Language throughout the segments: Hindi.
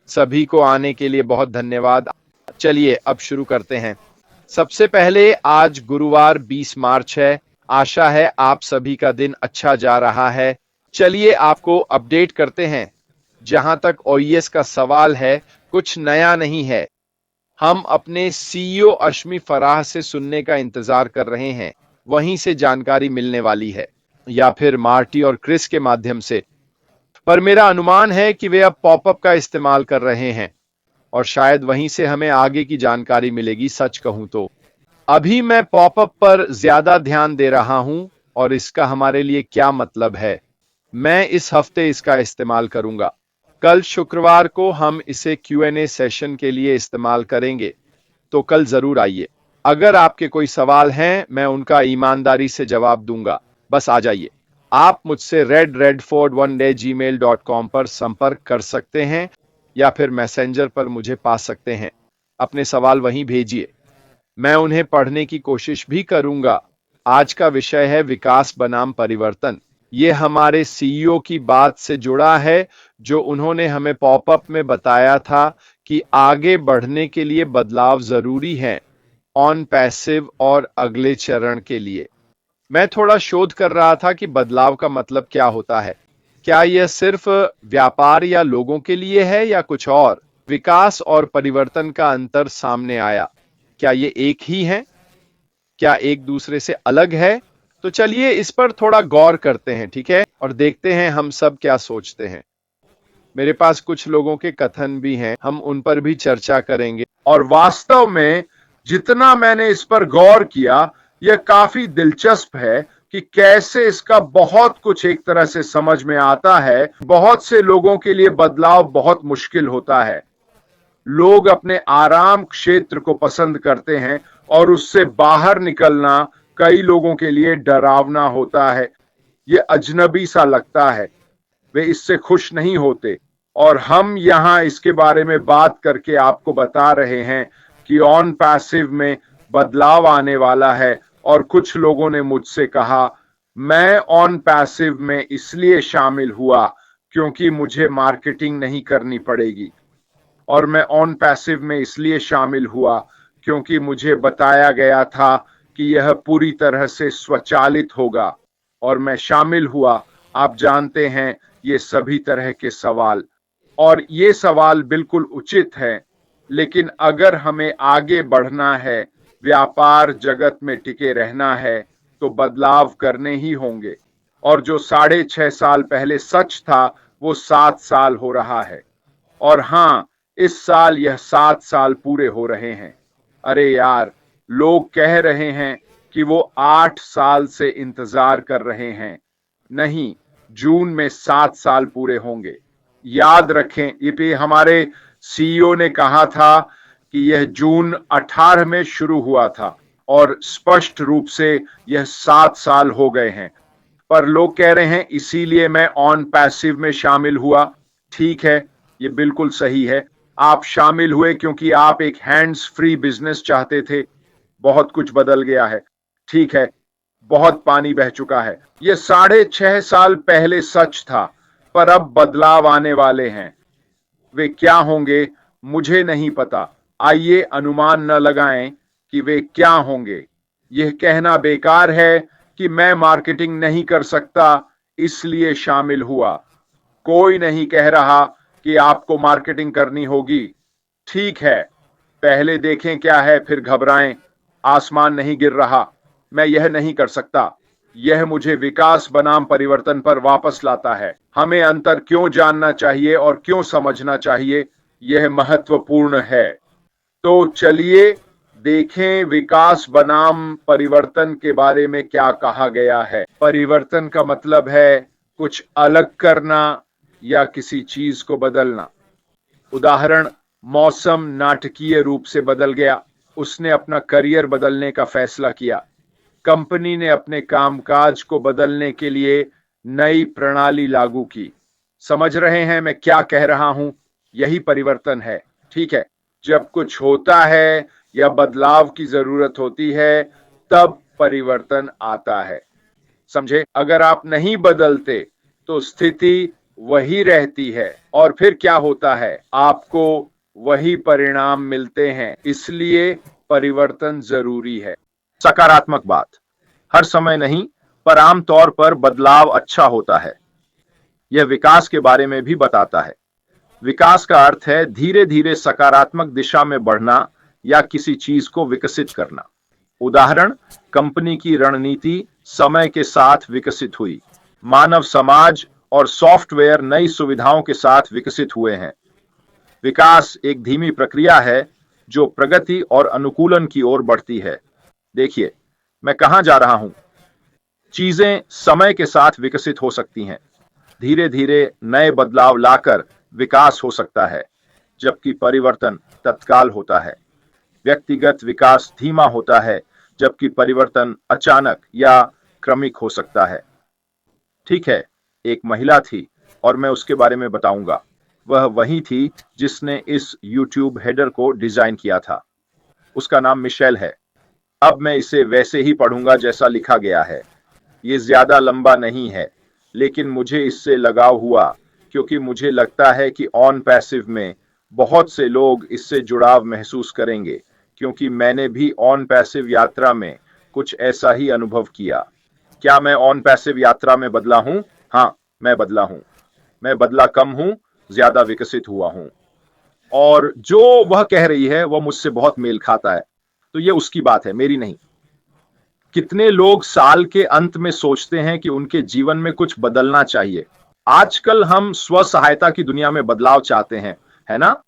सभी को आने के लिए बहुत धन्यवाद। चलिए अब शुरू करते हैं। सबसे पहले आज गुरुवार 20 मार्च है। आशा है आप सभी का दिन अच्छा जा रहा है। चलिए आपको अपडेट करते हैं। जहां तक ओईएस का सवाल है, कुछ नया नहीं है। हम अपने सीईओ अश्मी फराह से सुनने का इंतजार कर रहे हैं। वहीं से जानकारी मिलने वाली है, या फिर मार्टी और क्रिस के माध्यम से। पर मेरा अनुमान है कि वे अब पॉपअप का इस्तेमाल कर रहे हैं और शायद वहीं से हमें आगे की जानकारी मिलेगी। सच कहूं तो अभी मैं पॉपअप पर ज्यादा ध्यान दे रहा हूं और इसका हमारे लिए क्या मतलब है। मैं इस हफ्ते इसका इस्तेमाल करूंगा। कल शुक्रवार को हम इसे Q&A सेशन के लिए इस्तेमाल करेंगे, तो कल जरूर आइए। अगर आपके कोई सवाल हैं, मैं उनका ईमानदारी से जवाब दूंगा। बस आ जाइए। आप मुझसे redredford1day@gmail.com पर संपर्क कर सकते हैं या फिर मैसेंजर पर मुझे पा सकते हैं। अपने सवाल वहीं भेजिए, मैं उन्हें पढ़ने की कोशिश भी करूंगा। आज का विषय है विकास बनाम परिवर्तन। ये हमारे सीईओ की बात से जुड़ा है, जो उन्होंने हमें पॉपअप में बताया था कि आगे बढ़ने के लिए बदलाव जरूरी है, ऑन पैसिव और अगले चरण के लिए। मैं थोड़ा शोध कर रहा था कि बदलाव का मतलब क्या होता है। क्या यह सिर्फ व्यापार या लोगों के लिए है या कुछ और? विकास और परिवर्तन का अंतर सामने आया। क्या ये एक ही है? क्या एक दूसरे से अलग है? तो चलिए इस पर थोड़ा गौर करते हैं, ठीक है, और देखते हैं हम सब क्या सोचते हैं। मेरे पास कुछ लोगों के कथन भी हैं, हम उन पर भी चर्चा करेंगे। और वास्तव में जितना मैंने इस पर गौर किया, यह काफी दिलचस्प है कि कैसे इसका बहुत कुछ एक तरह से समझ में आता है। बहुत से लोगों के लिए बदलाव बहुत मुश्किल होता है। लोग अपने आराम क्षेत्र को पसंद करते हैं और उससे बाहर निकलना कई लोगों के लिए डरावना होता है। ये अजनबी सा लगता है, वे इससे खुश नहीं होते। और हम यहां इसके बारे में बात करके आपको बता रहे हैं कि ऑन पैसिव में बदलाव आने वाला है। और कुछ लोगों ने मुझसे कहा, मैं ऑन पैसिव में इसलिए शामिल हुआ क्योंकि मुझे मार्केटिंग नहीं करनी पड़ेगी, और मैं ऑन पैसिव में इसलिए शामिल हुआ क्योंकि मुझे बताया गया था कि यह पूरी तरह से स्वचालित होगा, और मैं शामिल हुआ। आप जानते हैं, ये सभी तरह के सवाल, और ये सवाल बिल्कुल उचित है। लेकिन अगर हमें आगे बढ़ना है, व्यापार जगत में टिके रहना है, तो बदलाव करने ही होंगे। और जो 6.5 साल पहले सच था, वो 7 साल हो रहा है। और हां, इस साल यह 7 साल पूरे हो रहे हैं। अरे यार, लोग कह रहे हैं कि वो 8 साल से इंतजार कर रहे हैं। नहीं, जून में 7 साल पूरे होंगे। याद रखें, ये हमारे सीईओ ने कहा था कि यह जून 18 में शुरू हुआ था, और स्पष्ट रूप से यह 7 साल हो गए हैं। पर लोग कह रहे हैं इसीलिए मैं ऑन पैसिव में शामिल हुआ। ठीक है, ये बिल्कुल सही है। आप शामिल हुए क्योंकि आप एक हैंड्स फ्री बिजनेस चाहते थे। बहुत कुछ बदल गया है। ठीक है, बहुत पानी बह चुका है। ये 6.5 साल पहले सच था, पर अब बदलाव आने वाले हैं। वे क्या होंगे, मुझे नहीं पता। आइए अनुमान न लगाएं कि वे क्या होंगे। यह कहना बेकार है कि मैं मार्केटिंग नहीं कर सकता इसलिए शामिल हुआ। कोई नहीं कह रहा कि आपको मार्केटिंग करनी होगी। ठीक है, पहले देखें क्या है, फिर घबराएं। आसमान नहीं गिर रहा। मैं यह नहीं कर सकता। यह मुझे विकास बनाम परिवर्तन पर वापस लाता है। हमें अंतर क्यों जानना चाहिए और क्यों समझना चाहिए, यह महत्वपूर्ण है। तो चलिए देखें विकास बनाम परिवर्तन के बारे में क्या कहा गया है। परिवर्तन का मतलब है कुछ अलग करना या किसी चीज को बदलना। उदाहरण, मौसम नाटकीय रूप से बदल गया। उसने अपना करियर बदलने का फैसला किया। कंपनी ने अपने कामकाज को बदलने के लिए नई प्रणाली लागू की। समझ रहे हैं मैं क्या कह रहा हूं? यही परिवर्तन है। ठीक है, जब कुछ होता है या बदलाव की जरूरत होती है, तब परिवर्तन आता है। समझे? अगर आप नहीं बदलते तो स्थिति वही रहती है और फिर क्या होता है, आपको वही परिणाम मिलते हैं। इसलिए परिवर्तन जरूरी है। सकारात्मक बात, हर समय नहीं, पर आमतौर पर बदलाव अच्छा होता है। यह विकास के बारे में भी बताता है। विकास का अर्थ है धीरे धीरे सकारात्मक दिशा में बढ़ना या किसी चीज को विकसित करना। उदाहरण, कंपनी की रणनीति समय के साथ विकसित हुई, मानव समाज और सॉफ्टवेयर नई सुविधाओं के साथ विकसित हुए हैं। विकास एक धीमी प्रक्रिया है जो प्रगति और अनुकूलन की ओर बढ़ती है। देखिए, मैं कहां जा रहा हूं। चीजें समय के साथ विकसित हो सकती हैं। धीरे धीरे नए बदलाव लाकर विकास हो सकता है, जबकि परिवर्तन तत्काल होता है। व्यक्तिगत विकास धीमा होता है, जबकि परिवर्तन अचानक या क्रमिक हो सकता है। ठीक है, एक महिला थी और मैं उसके बारे में बताऊंगा। वह वही थी जिसने इस YouTube हेडर को डिजाइन किया था। उसका नाम मिशेल है। अब मैं इसे वैसे ही पढ़ूंगा जैसा लिखा गया है। ये ज्यादा लंबा नहीं है, लेकिन मुझे इससे लगाव हुआ क्योंकि मुझे लगता है कि ऑन पैसिव में बहुत से लोग इससे जुड़ाव महसूस करेंगे, क्योंकि मैंने भी ऑन पैसिव यात्रा में कुछ ऐसा ही अनुभव किया। क्या मैं ऑन पैसिव यात्रा में बदला हूं? हाँ, मैं बदला हूं। मैं बदला कम हूं, ज्यादा विकसित हुआ हूं। और जो वह कह रही है वह मुझसे बहुत मेल खाता है। तो ये उसकी बात है, मेरी नहीं। कितने लोग साल के अंत में सोचते हैं कि उनके जीवन में कुछ बदलना चाहिए। आजकल हम स्व सहायता की दुनिया में बदलाव चाहते हैं, है ना?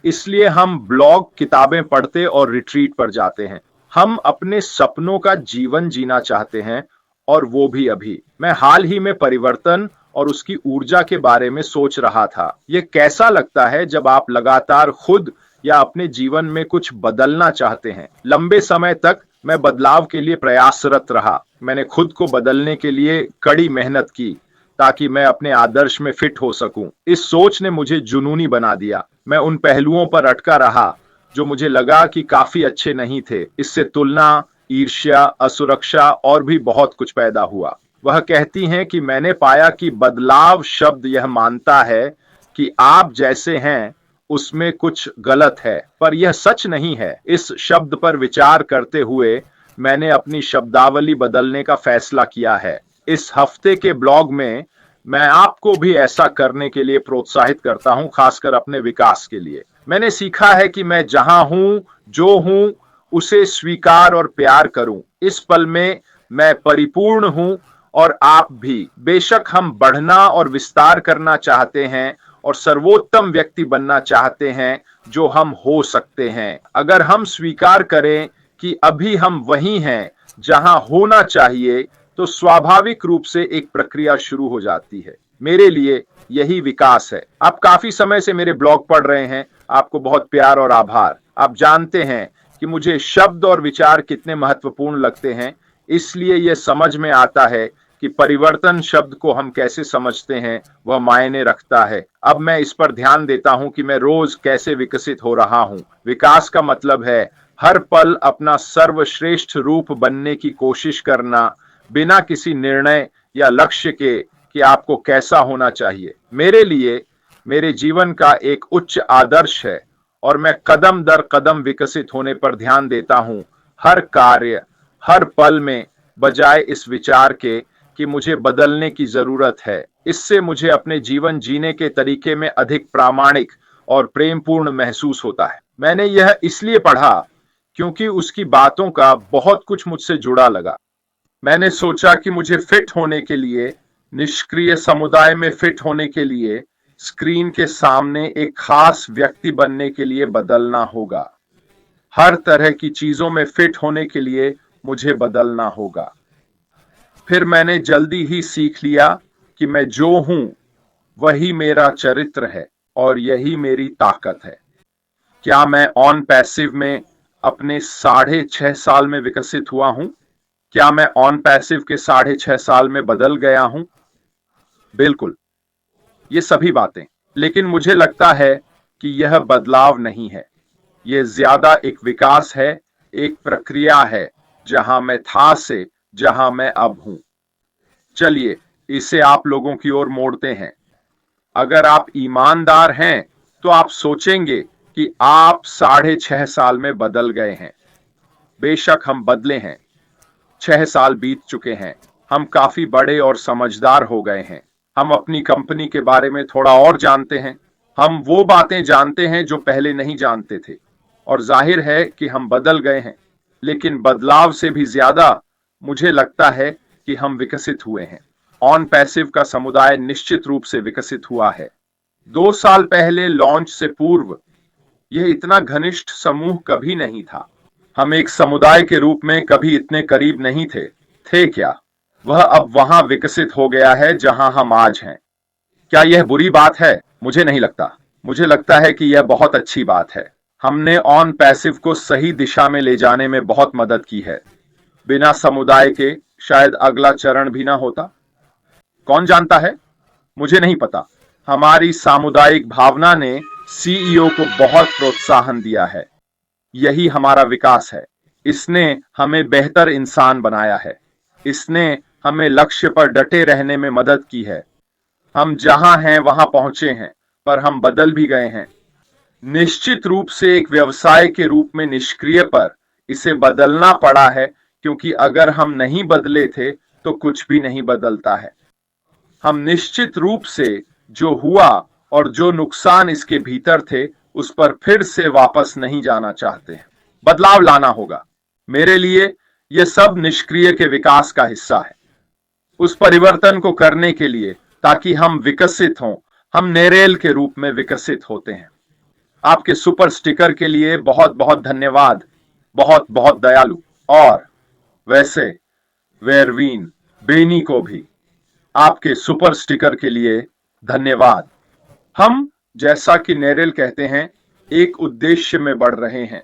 इसलिए हम ब्लॉग, किताबें पढ़ते और रिट्रीट पर जाते हैं। हम अपने सपनों का जीवन जीना चाहते हैं, और वो भी अभी। मैं हाल ही में परिवर्तन और उसकी ऊर्जा के बारे में सोच रहा था। ये कैसा लगता है जब आप लगातार खुद या अपने जीवन में कुछ बदलना चाहते हैं। लंबे समय तक मैं बदलाव के लिए प्रयासरत रहा। मैंने खुद को बदलने के लिए कड़ी मेहनत की ताकि मैं अपने आदर्श में फिट हो सकूं। इस सोच ने मुझे जुनूनी बना दिया। मैं उन पहलुओं पर अटका रहा जो मुझे लगा कि काफी अच्छे नहीं थे। इससे तुलना, ईर्ष्या, असुरक्षा और भी बहुत कुछ पैदा हुआ। वह कहती हैं कि मैंने पाया कि बदलाव शब्द यह मानता है कि आप जैसे हैं उसमें कुछ गलत है, पर यह सच नहीं है। इस शब्द पर विचार करते हुए मैंने अपनी शब्दावली बदलने का फैसला किया है। इस हफ्ते के ब्लॉग में मैं आपको भी ऐसा करने के लिए प्रोत्साहित करता हूं, खासकर अपने विकास के लिए। मैंने सीखा है कि मैं जहां हूं, जो हूं, उसे स्वीकार और प्यार करूं। इस पल में मैं परिपूर्ण हूं, और आप भी। बेशक हम बढ़ना और विस्तार करना चाहते हैं और सर्वोत्तम व्यक्ति बनना चाहते हैं जो हम हो सकते हैं। अगर हम स्वीकार करें कि अभी हम वही हैं जहां होना चाहिए, तो स्वाभाविक रूप से एक प्रक्रिया शुरू हो जाती है। मेरे लिए यही विकास है। आप काफी समय से मेरे ब्लॉग पढ़ रहे हैं, आपको बहुत प्यार और आभार। आप जानते हैं कि मुझे शब्द और विचार कितने महत्वपूर्ण लगते हैं, इसलिए यह समझ में आता है कि परिवर्तन शब्द को हम कैसे समझते हैं वह मायने रखता है। अब मैं इस पर ध्यान देता हूं कि मैं रोज कैसे विकसित हो रहा हूं। विकास का मतलब है हर पल अपना सर्वश्रेष्ठ रूप बनने की कोशिश करना, बिना किसी निर्णय या लक्ष्य के कि आपको कैसा होना चाहिए। मेरे लिए मेरे जीवन का एक उच्च आदर्श है, और मैं कदम दर कदम विकसित होने पर ध्यान देता हूं, हर कार्य, हर पल में, बजाय इस विचार के कि मुझे बदलने की जरूरत है। इससे मुझे अपने जीवन जीने के तरीके में अधिक प्रामाणिक और प्रेमपूर्ण महसूस होता है। मैंने यह इसलिए पढ़ा क्योंकि उसकी बातों का बहुत कुछ मुझसे जुड़ा लगा। मैंने सोचा कि मुझे फिट होने के लिए, निष्क्रिय समुदाय में फिट होने के लिए, स्क्रीन के सामने एक खास व्यक्ति बनने के लिए बदलना होगा। हर तरह की चीजों में फिट होने के लिए मुझे बदलना होगा। फिर मैंने जल्दी ही सीख लिया कि मैं जो हूं वही मेरा चरित्र है, और यही मेरी ताकत है। क्या मैं ऑन पैसिव में अपने 6.5 साल में विकसित हुआ हूं? क्या मैं ऑन पैसिव के 6.5 साल में बदल गया हूं? बिल्कुल, ये सभी बातें। लेकिन मुझे लगता है कि यह बदलाव नहीं है, यह ज्यादा एक विकास है, एक प्रक्रिया है, जहां मैं था से जहां मैं अब हूं। चलिए इसे आप लोगों की ओर मोड़ते हैं। अगर आप ईमानदार हैं तो आप सोचेंगे कि आप 6.5 साल में बदल गए हैं। बेशक हम बदले हैं। 6 साल बीत चुके हैं। हम काफी बड़े और समझदार हो गए हैं। हम अपनी कंपनी के बारे में थोड़ा और जानते हैं। हम वो बातें जानते हैं जो पहले नहीं जानते थे। और जाहिर है कि हम बदल गए हैं। लेकिन बदलाव से भी ज्यादा मुझे लगता है कि हम विकसित हुए हैं। ऑन पैसिव का समुदाय निश्चित रूप से विकसित हुआ है। 2 साल पहले लॉन्च से पूर्व यह इतना घनिष्ठ समूह कभी नहीं था। हम एक समुदाय के रूप में कभी इतने करीब नहीं थे क्या? वह अब वहां विकसित हो गया है जहां हम आज हैं। क्या यह बुरी बात है? मुझे नहीं लगता। मुझे लगता है कि यह बहुत अच्छी बात है। हमने ऑन पैसिव को सही दिशा में ले जाने में बहुत मदद की है। बिना समुदाय के शायद अगला चरण भी ना होता। कौन जानता है? मुझे नहीं पता। हमारी सामुदायिक भावना ने सीईओ को बहुत प्रोत्साहन दिया है। यही हमारा विकास है। इसने हमें बेहतर इंसान बनाया है। इसने हमें लक्ष्य पर डटे रहने में मदद की है। हम जहां हैं वहां पहुंचे हैं, पर हम बदल भी गए हैं। निश्चित रूप से एक व्यवसाय के रूप में निष्क्रिय पर इसे बदलना पड़ा है, क्योंकि अगर हम नहीं बदले थे तो कुछ भी नहीं बदलता है। हम निश्चित रूप से जो हुआ और जो नुकसान इसके भीतर थे उस पर फिर से वापस नहीं जाना चाहते हैं। बदलाव लाना होगा। मेरे लिए यह सब निष्क्रिय के विकास का हिस्सा है। उस परिवर्तन को करने के लिए, ताकि हम विकसित हों, हम नेरेल के रूप में विकसित होते हैं। आपके सुपर स्टिकर के लिए बहुत बहुत धन्यवाद। बहुत बहुत दयालु। और वैसे वेरवीन बेनी को भी आपके सुपर स्टिकर के लिए धन्यवाद। हम, जैसा कि नेरेल कहते हैं, एक उद्देश्य में बढ़ रहे हैं।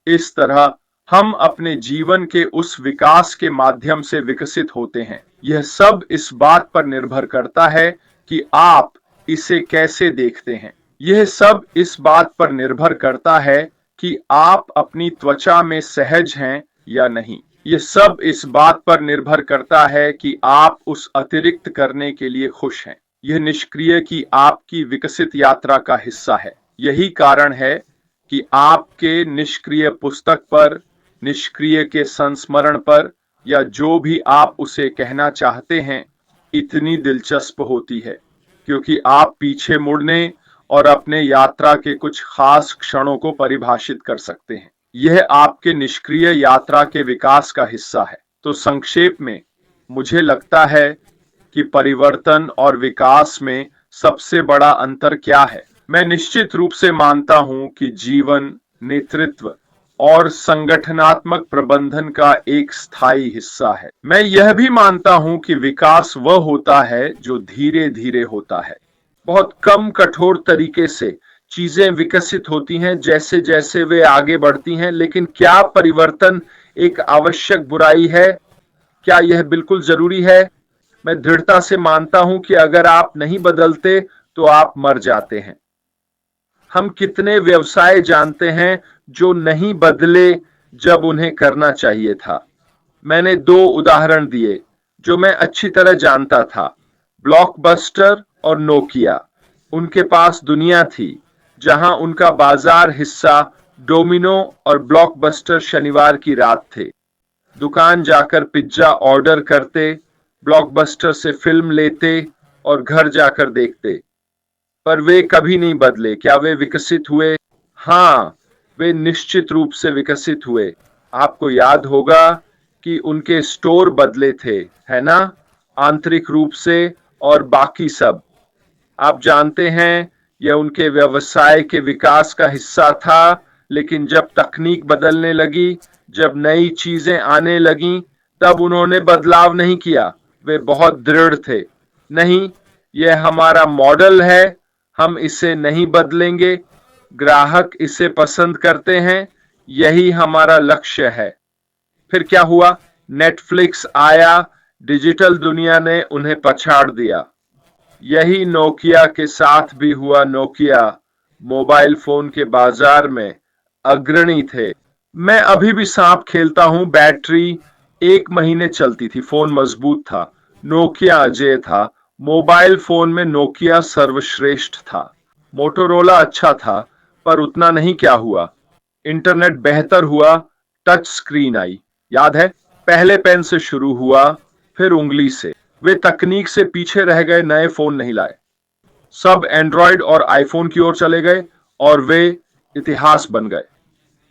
इस तरह हम अपने जीवन के उस विकास के माध्यम से विकसित होते हैं। यह सब इस बात पर निर्भर करता है कि आप इसे कैसे देखते हैं। यह सब इस बात पर निर्भर करता है कि आप अपनी त्वचा में सहज हैं या नहीं। यह सब इस बात पर निर्भर करता है कि आप उस अतिरिक्त करने के लिए खुश हैं। यह निष्क्रिय की आपकी विकसित यात्रा का हिस्सा है। यही कारण है कि आपके निष्क्रिय पुस्तक पर, निष्क्रिय के संस्मरण पर, या जो भी आप उसे कहना चाहते हैं, इतनी दिलचस्प होती है, क्योंकि आप पीछे मुड़ने और अपने यात्रा के कुछ खास क्षणों को परिभाषित कर सकते हैं। यह आपके निष्क्रिय यात्रा के विकास का हिस्सा है। तो संक्षेप में, मुझे लगता है कि परिवर्तन और विकास में सबसे बड़ा अंतर क्या है? मैं निश्चित रूप से मानता हूं कि जीवन, नेतृत्व और संगठनात्मक प्रबंधन का एक स्थायी हिस्सा है। मैं यह भी मानता हूं कि विकास वह होता है जो धीरे धीरे होता है। बहुत कम कठोर तरीके से चीजें विकसित होती हैं जैसे जैसे वे आगे बढ़ती हैं। लेकिन क्या परिवर्तन एक आवश्यक बुराई है? क्या यह बिल्कुल जरूरी है? मैं दृढ़ता से मानता हूं कि अगर आप नहीं बदलते तो आप मर जाते हैं। हम कितने व्यवसाय जानते हैं जो नहीं बदले जब उन्हें करना चाहिए था। मैंने 2 उदाहरण दिए जो मैं अच्छी तरह जानता था, ब्लॉकबस्टर और नोकिया। उनके पास दुनिया थी जहां उनका बाजार हिस्सा डोमिनो और ब्लॉकबस्टर शनिवार की रात थे। दुकान जाकर पिज्जा ऑर्डर करते, ब्लॉकबस्टर से फिल्म लेते और घर जाकर देखते। पर वे कभी नहीं बदले। क्या वे विकसित हुए? हाँ, वे निश्चित रूप से विकसित हुए। आपको याद होगा कि उनके स्टोर बदले थे, है ना? आंतरिक रूप से और बाकी सब। आप जानते हैं, यह उनके व्यवसाय के विकास का हिस्सा था। लेकिन जब तकनीक बदलने लगी, जब नई चीजें आने लगीं, तब उन्होंने बदलाव नहीं किया। वे बहुत दृढ़ थे। नहीं, यह हमारा मॉडल है, हम इसे नहीं बदलेंगे। ग्राहक इसे पसंद करते हैं, यही हमारा लक्ष्य है। फिर क्या हुआ? नेटफ्लिक्स आया, डिजिटल दुनिया ने उन्हें पछाड़ दिया। यही नोकिया के साथ भी हुआ। नोकिया मोबाइल फोन के बाजार में अग्रणी थे। मैं अभी भी सांप खेलता हूं। बैटरी 1 महीने चलती थी, फोन मजबूत था। नोकिया अजेय था मोबाइल फोन में नोकिया सर्वश्रेष्ठ था। मोटोरोला अच्छा था, पर उतना नहीं। क्या हुआ? इंटरनेट बेहतर हुआ, टच स्क्रीन आई। याद है? पहले पेन से शुरू हुआ, फिर उंगली से। वे तकनीक से पीछे रह गए, नए फोन नहीं लाए। सब एंड्रॉयड और आईफोन की ओर चले गए और वे इतिहास बन गए।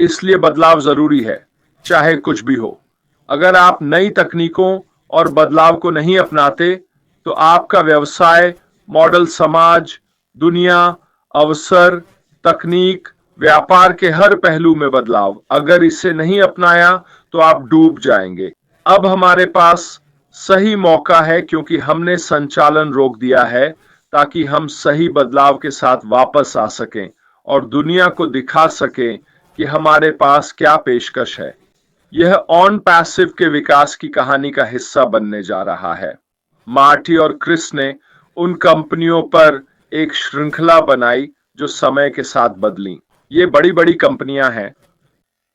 इसलिए बदलाव जरूरी है, चाहे कुछ भी हो। अगर आप नई तकनीकों और बदलाव को नहीं अपनाते, तो आपका व्यवसाय, मॉडल, समाज, दुनिया, अवसर, तकनीक, व्यापार के हर पहलू में बदलाव, अगर इसे नहीं अपनाया तो आप डूब जाएंगे। अब हमारे पास सही मौका है, क्योंकि हमने संचालन रोक दिया है, ताकि हम सही बदलाव के साथ वापस आ सकें और दुनिया को दिखा सकें कि हमारे पास क्या पेशकश है। यह ऑन पैसिव के विकास की कहानी का हिस्सा बनने जा रहा है। मार्टी और क्रिस ने उन कंपनियों पर एक श्रृंखला बनाई जो समय के साथ बदली। ये बड़ी बड़ी कंपनियां हैं।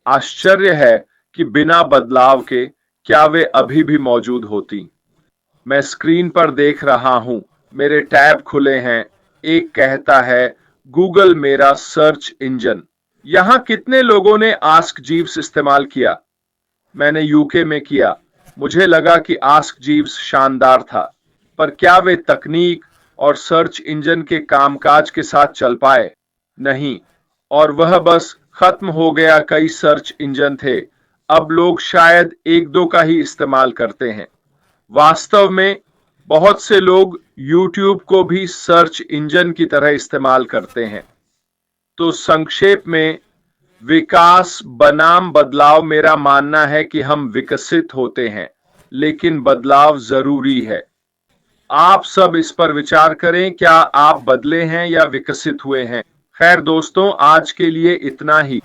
आश्चर्य है कि बिना बदलाव के क्या वे अभी भी मौजूद होती। मैं स्क्रीन पर देख रहा हूं, मेरे टैब खुले हैं। एक कहता है, गूगल मेरा सर्च इंजन। यहां कितने लोगों ने आस्क जीव्स इस्तेमाल किया? मैंने यूके में किया। मुझे लगा कि आस्क जीव्स शानदार था, पर क्या वे तकनीक और सर्च इंजन के कामकाज के साथ चल पाए? नहीं। और वह बस खत्म हो गया। कई सर्च इंजन थे, अब लोग शायद एक दो का ही इस्तेमाल करते हैं। वास्तव में बहुत से लोग YouTube को भी सर्च इंजन की तरह इस्तेमाल करते हैं। तो संक्षेप में, विकास बनाम बदलाव, मेरा मानना है कि हम विकसित होते हैं, लेकिन बदलाव जरूरी है। आप सब इस पर विचार करें, क्या आप बदले हैं या विकसित हुए हैं? खैर दोस्तों, आज के लिए इतना ही।